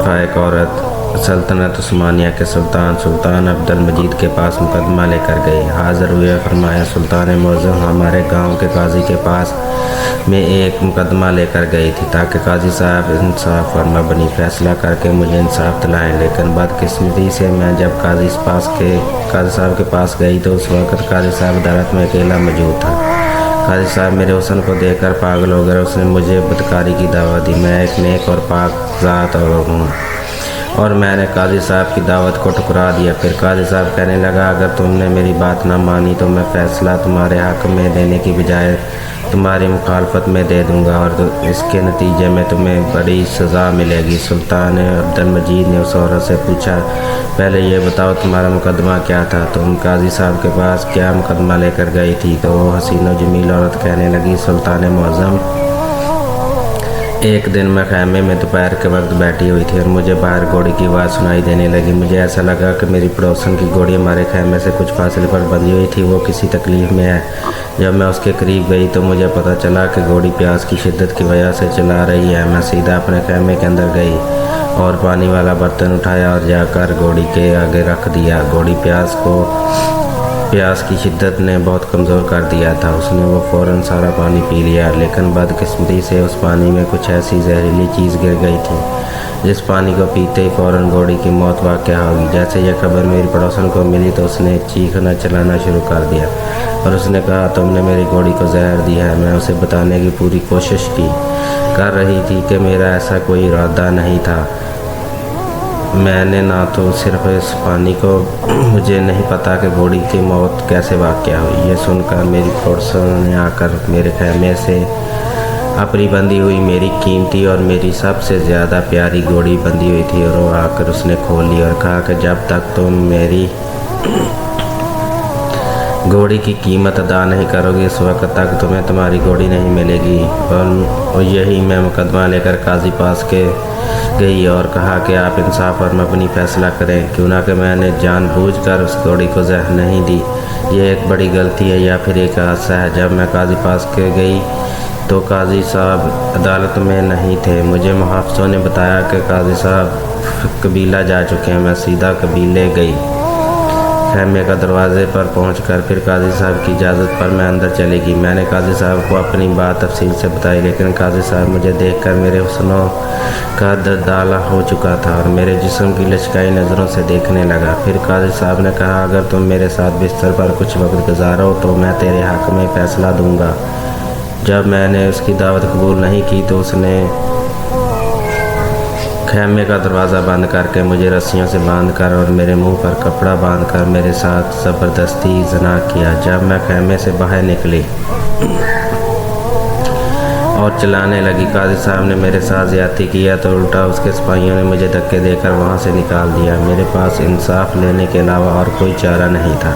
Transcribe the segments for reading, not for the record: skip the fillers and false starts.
एक औरत सल्तनत उस्मानिया के सुल्तान अब्दुल मजीद के पास मुकदमा लेकर गई। हाज़िर हुए, फरमाया, सुल्तान मुअज़्ज़म हमारे गांव के काजी के पास में एक मुकदमा लेकर गई थी ताकि काजी साहब इंसाफ और मबनी फ़ैसला करके मुझे इंसाफ दिलाएं। लेकिन बदकिस्मती से मैं जब काजी साहब के पास गई तो उस वक़्त काजी साहब अदालत में अकेला मौजूद था। काजी साहब मेरे हुस्न को देखकर पागल हो गए। उसने मुझे बदकारी की दावत दी। मैं एक नेक और पाक ज़ात हूँ और मैंने काजी साहब की दावत को ठुकरा दिया। फिर काजी साहब कहने लगा, अगर तुमने मेरी बात ना मानी तो मैं फ़ैसला तुम्हारे हक़ में देने की बजाय तुम्हारी मुखालफत में दे दूँगा और इसके नतीजे में तुम्हें बड़ी सज़ा मिलेगी। सुल्तान अब्दुल मजीद ने उस औरत से पूछा, पहले ये बताओ तुम्हारा मुकदमा क्या था? तुम काजी साहब के पास क्या मुकदमा लेकर गई थी? तो वो हसीन व जमील औरत कहने लगी, सुल्तान मुअज़्ज़म, एक दिन मैं खैमे में दोपहर के वक्त बैठी हुई थी और मुझे बाहर घोड़ी की आवाज़ सुनाई देने लगी। मुझे ऐसा लगा कि मेरी पड़ोसन की घोड़ी हमारे खैमे से कुछ फासले पर बंधी हुई थी, वो किसी तकलीफ़ में है। जब मैं उसके करीब गई तो मुझे पता चला कि घोड़ी प्यास की शिद्दत की वजह से चला रही है। मैं सीधा अपने खैमे के अंदर गई और पानी वाला बर्तन उठाया और जाकर घोड़ी के आगे रख दिया। घोड़ी प्यास की शिद्दत ने बहुत कमज़ोर कर दिया था। उसने वो फ़ौरन सारा पानी पी लिया, लेकिन बदकिस्मती से उस पानी में कुछ ऐसी जहरीली चीज़ गिर गई थी जिस पानी को पीते ही फ़ौरन घोड़ी की मौत वाक़या होगी। जैसे यह खबर मेरी पड़ोसन को मिली तो उसने चीखना चलाना शुरू कर दिया और उसने कहा, तुमने मेरी घोड़ी को जहर दिया है। मैं उसे बताने की पूरी कोशिश कर रही थी कि मेरा ऐसा कोई इरादा नहीं था। मैंने ना तो सिर्फ इस पानी को मुझे नहीं पता कि घोड़ी की मौत कैसे वाक़या हुई। ये सुनकर मेरी पड़ोसन ने आकर मेरे खैमे से अपनी बंधी हुई मेरी कीमती और मेरी सबसे ज़्यादा प्यारी घोड़ी बंधी हुई थी और वो आकर उसने खोल ली और कहा कि जब तक तुम मेरी घोड़ी की कीमत अदा नहीं करोगे इस वक्त तक तुम्हें तुम्हारी घोड़ी नहीं मिलेगी। और यही मैं मुकदमा लेकर काजी पास के गई और कहा कि आप इंसाफ और मबनी फ़ैसला करें, क्यों ना कि मैंने जानबूझकर उस घोड़ी को जहर नहीं दी। ये एक बड़ी गलती है या फिर एक हादसा है। जब मैं काजी पास के गई तो काजी साहब अदालत में नहीं थे। मुझे मुहाफ़िज़ों ने बताया कि काजी साहब कबीला जा चुके हैं। मैं सीधा कबीले गई। खैमे का दरवाज़े पर पहुंचकर फिर काजी साहब की इजाज़त पर मैं अंदर चली गई। मैंने काजी साहब को अपनी बात तफसील से बताई, लेकिन काजी साहब मुझे देखकर मेरे हुस्नों का दर्दाला हो चुका था और मेरे जिस्म की लचकाई नज़रों से देखने लगा। फिर काजी साहब ने कहा, अगर तुम मेरे साथ बिस्तर पर कुछ वक्त गुजारो तो मैं तेरे हक़ में फ़ैसला दूँगा। जब मैंने उसकी दावत कबूल नहीं की तो उसने खैमे का दरवाज़ा बंद करके मुझे रस्सियों से बांध कर और मेरे मुंह पर कपड़ा बांध कर मेरे साथ ज़बरदस्ती ज़िना किया। जब मैं खैमे से बाहर निकली और चलाने लगी, काजी साहब ने मेरे साथ ज़्यादती किया तो उल्टा उसके सिपाहियों ने मुझे धक्के देकर वहाँ से निकाल दिया। मेरे पास इंसाफ लेने के अलावा और कोई चारा नहीं था,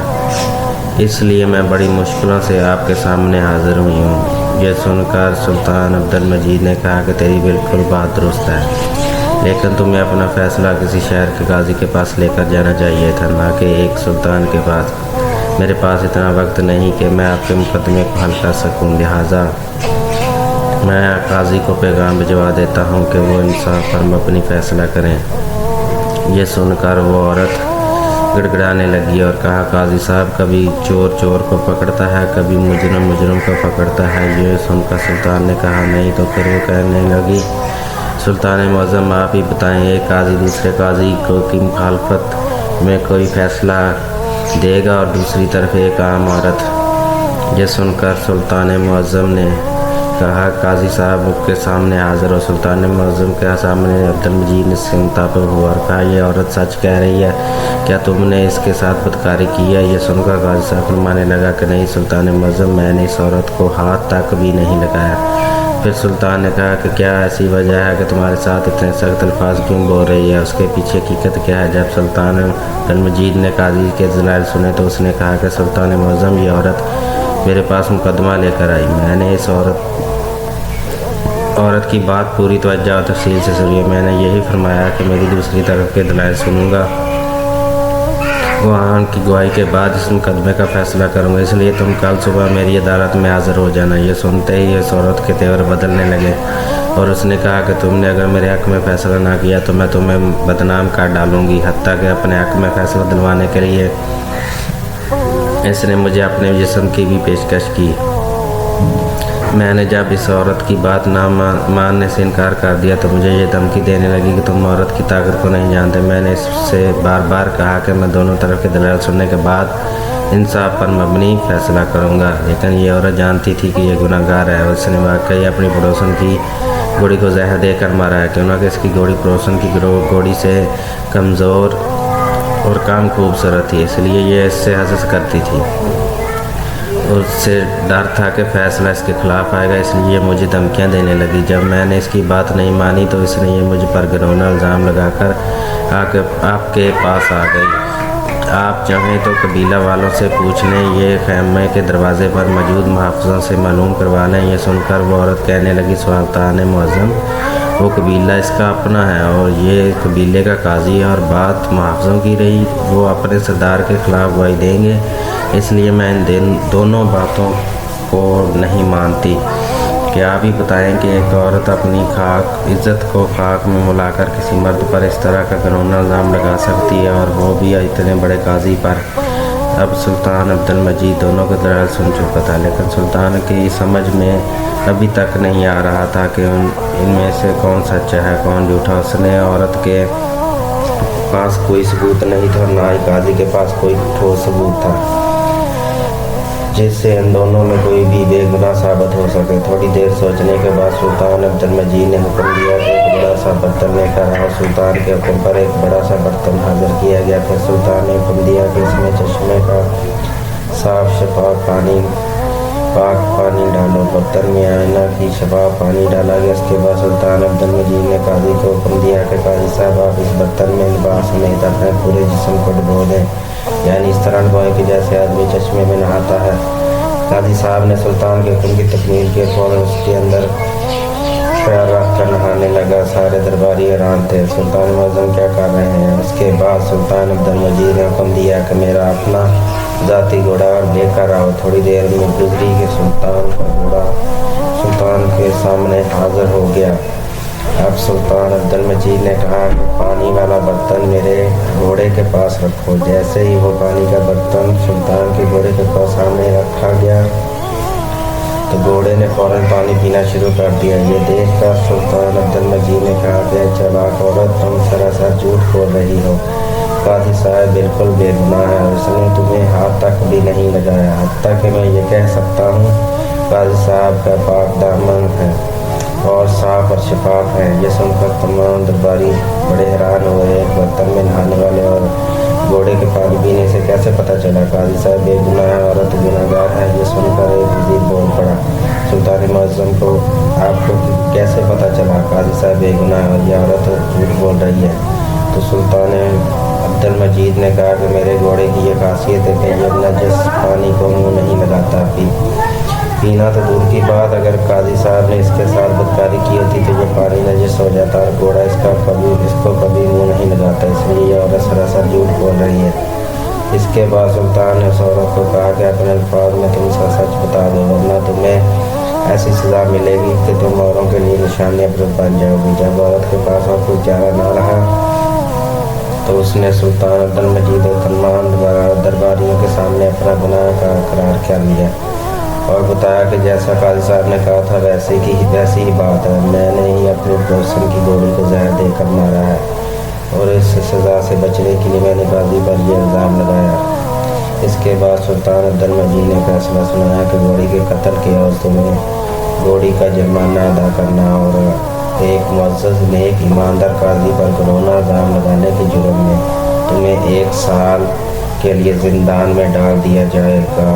इसलिए मैं बड़ी मुश्किलों से आपके सामने हाज़िर हुई हूँ। ये सुनकर सुल्तान अब्दुल मजीद ने कहा कि तेरी बिल्कुल बात दुरुस्त है, लेकिन तुम्हें अपना फ़ैसला किसी शहर के काजी के पास लेकर जाना चाहिए था, ना कि एक सुल्तान के पास। मेरे पास इतना वक्त नहीं कि मैं आपके मुकदमे को हल कर सकूं, लिहाजा मैं काजी को पैगाम भिजवा देता हूं कि वो इंसाफ पर मबनी फ़ैसला करें। ये सुनकर वो औरत गिड़गिड़ाने लगी और कहा, काजी साहब कभी चोर चोर को पकड़ता है, कभी मुजरम मुजरम को पकड़ता है। ये सुनकर सुल्तान ने कहा, नहीं। तो फिर वो कहने लगी, सुल्तान मुअज़्ज़म आप ही बताएं, एक काजी दूसरे काजी को की मुखालफत में कोई फ़ैसला देगा और दूसरी तरफ एक आम औरत। ये सुनकर सुल्तान मुअज़्ज़म ने कहा, काजी साहब के सामने हाज़िर हो। सुल्तान मुअज़्ज़म के सामने अब्दुल मजीद ने इससे मुताबिक हुआ और कहा, यह औरत सच कह रही है, क्या तुमने इसके साथ बदकारी की है? ये सुनकर काजी साहब फरमाने लगा कि नहीं सुल्तान मुअज़्ज़म, मैंने इस औरत को हाथ तक भी नहीं लगाया। फिर सुल्तान ने कहा कि क्या ऐसी वजह है कि तुम्हारे साथ इतने सख्त अल्फाज क्यों बोल रही है, उसके पीछे हकीकत क्या है? जब सुल्तान अब्दुल मजीद ने काजी के दलाइल सुने तो उसने कहा कि सुल्तान मुअज़्ज़म, ये औरत मेरे पास मुकदमा लेकर आई। मैंने इस औरत की बात पूरी तवज्जो और तफसील से सुनी। मैंने यही फरमाया कि मेरी दूसरी तरफ के दलाइल सुनूंगा, वहाँ उनकी गवाही के बाद इस मुकदमे का फ़ैसला करूँगा, इसलिए तुम कल सुबह मेरी अदालत में हाज़िर हो जाना। ये सुनते ही इस औरत के तेवर बदलने लगे اور اس نے کہا کہ تم نے اگر میرے حق میں فیصلہ نہ کیا تو میں تمہیں بدنام کر ڈالوں گی، حتیٰ کہ اپنے حق میں فیصلہ دلوانے کے لیے اس نے مجھے اپنے جسم کی بھی پیشکش کی۔ میں نے جب اس عورت کی بات نہ ماننے سے انکار کر دیا تو مجھے یہ دھمکی دینے لگی کہ تم عورت کی طاقت کو نہیں جانتے۔ میں نے اس سے بار بار کہا کہ میں دونوں طرف کے دلائل سننے کے بعد انصاف پر مبنی فیصلہ کروں گا، لیکن یہ عورت جانتی تھی کہ یہ گناہ گار ہے اور اس نے واقعی اپنی پڑوسن کی گھوڑی کو زہر دے کر مارا ہے، کیوں نہ کہ اس کی گھوڑی پڑوسن کی گھوڑی سے کمزور اور کم خوبصورت تھی، اس لیے یہ اس سے حسد کرتی تھی۔ اس سے ڈر تھا کہ فیصلہ اس کے خلاف آئے گا، اس لیے مجھے دھمکیاں دینے لگی۔ جب میں نے اس کی بات نہیں مانی تو اس نے یہ مجھ پر گھرونا الزام لگا کر آپ کے پاس آ گئی۔ آپ چاہیں تو قبیلہ والوں سے پوچھ لیں، یہ خیمے کے دروازے پر موجود محافظوں سے معلوم کروا لیں۔ یہ سن کر وہ عورت کہنے لگی، سلطان معظم، وہ قبیلہ اس کا اپنا ہے اور یہ قبیلے کا قاضی ہے، اور بات محافظوں کی رہی، وہ اپنے سردار کے خلاف گواہی دیں گے، اس لیے میں ان دونوں باتوں کو نہیں مانتی۔ کیا آپ ہی بتائیں کہ ایک عورت اپنی عزت کو خاک میں ملا کر کسی مرد پر اس طرح کا گھرونا الزام لگا سکتی ہے، اور وہ بھی اتنے بڑے قاضی پر؟ اب سلطان عبد المجید دونوں کے دلائل سن چکا تھا، لیکن سلطان کی سمجھ میں ابھی تک نہیں آ رہا تھا کہ ان میں سے کون سچا ہے کون جھوٹا۔ اس نے عورت کے پاس کوئی ثبوت نہیں تھا، نہ ہی قاضی کے پاس کوئی ٹھوس ثبوت تھا جس سے ان دونوں میں کوئی بھی بے گناہ ثابت ہو سکے۔ تھوڑی دیر سوچنے کے بعد سلطان عبد المجید نے حکم دیا کہ ایک بڑا سا برتن لے کر آؤ۔ سلطان کے حکم پر ایک بڑا سا برتن حاضر کیا گیا۔ پھر سلطان نے حکم دیا کہ اس میں چشمے کا صاف شفاف پاک پانی ڈالو۔ برتن میں آئینہ کی شفاف پانی ڈالا گیا۔ اس کے بعد سلطان عبد المجید نے قاضی کو حکم دیا کہ قاضی صاحب، آپ اس برتن میں لباس سمیت اپنے پورے جسم کو ڈبو دیں، یعنی اس طرح ڈبوئیں کہ جیسے آدمی چشمے میں نہاتا ہے۔ قاضی صاحب نے سلطان کے حکم کی تکمیل کی، فوراً اس کے اندر پیر رکھ کر نہانے لگا۔ سارے درباری حیران تھے، سلطان معظم کیا کر رہے ہیں؟ اس کے بعد سلطان عبد المجید نے حکم دیا کہ میرا اپنا ذاتی گھوڑا لے کر آؤ۔ تھوڑی دیر میں گزری کہ سلطان کا گھوڑا سلطان کے سامنے حاضر ہو گیا۔ اب سلطان عبد المجید نے کہا کہ پانی والا برتن میرے گھوڑے کے پاس رکھو۔ جیسے ہی وہ پانی کا برتن سلطان کے گھوڑے کے پاس سامنے رکھا گیا تو گھوڑے نے فوراً پانی پینا شروع کر دیا۔ یہ دیکھ کر سلطان عبد المجید نے کہا کہ چالاک عورت، تم سراسر جھوٹ بول رہی ہو، قاضی صاحب بالکل بے گناہ ہے، اس نے تمہیں ہاتھ تک بھی نہیں لگایا، حتیٰ کہ میں یہ کہہ سکتا ہوں قاضی صاحب کا پاک دامن ہے اور صاف اور شفاف ہے۔ یہ سن کر تمام درباری بڑے حیران ہوئے۔ ایک برتن میں نہانے والے اور گھوڑے کے پانی پینے سے کیسے پتہ چلا قاضی صاحب بے گناہ ہے، عورت گناہ گار ہے؟ یہ سن کر ایک وزیر بول پڑا، سلطان معظم کو آپ کو کیسے پتہ چلا قاضی صاحب بے گناہ ہے اور یہ عورت جھوٹ بول رہی ہے؟ تو سلطان عبد المجید نے کہا کہ میرے گھوڑے کی یہ خاصیت ہے کہ یہ نجس پانی کو منہ نہیں لگاتا، پینا تو دور کی بات، اگر قاضی صاحب نے اس کے ساتھ بدکاری کی ہوتی تو یہ پانی نجس ہو جاتا، اور گھوڑا اس کو کبھی منہ نہیں لگاتا، اس لیے یہ عورت سراسر جھوٹ بول رہی ہے۔ اس کے بعد سلطان نے اس عورت کو کہا کہ اپنے الفاظ میں تم سا سچ بتا دو، ورنہ تمہیں ایسی سزا ملے گی کہ تم اوروں کے لیے نشانی بن جاؤ گی۔ جب عورت کے پاس اور کوئی چارہ نہ رہا تو اس نے سلطان عبد المجید اور تمام درباریوں کے سامنے اپنا گناہ کا اقرار کر لیا اور بتایا کہ جیسا قاضی صاحب نے کہا تھا ویسی ہی بات ہے، میں نے ہی اپنے پڑوسن کی گھوڑی کو زہر دے کر مارا ہے، اور اس سزا سے بچنے کے لیے میں نے قاضی پر یہ الزام لگایا۔ اس کے بعد سلطان عبد المجید نے فیصلہ سنایا کہ گھوڑی کے قتل کے عوض تمہیں گھوڑی کا جرمانہ ادا کرنا اور ایک معزز نیک ایماندار قاضی پر گھرونا الزام لگانے کے جرم میں تمہیں 1 سال کے لیے زندان میں ڈال دیا جائے گا۔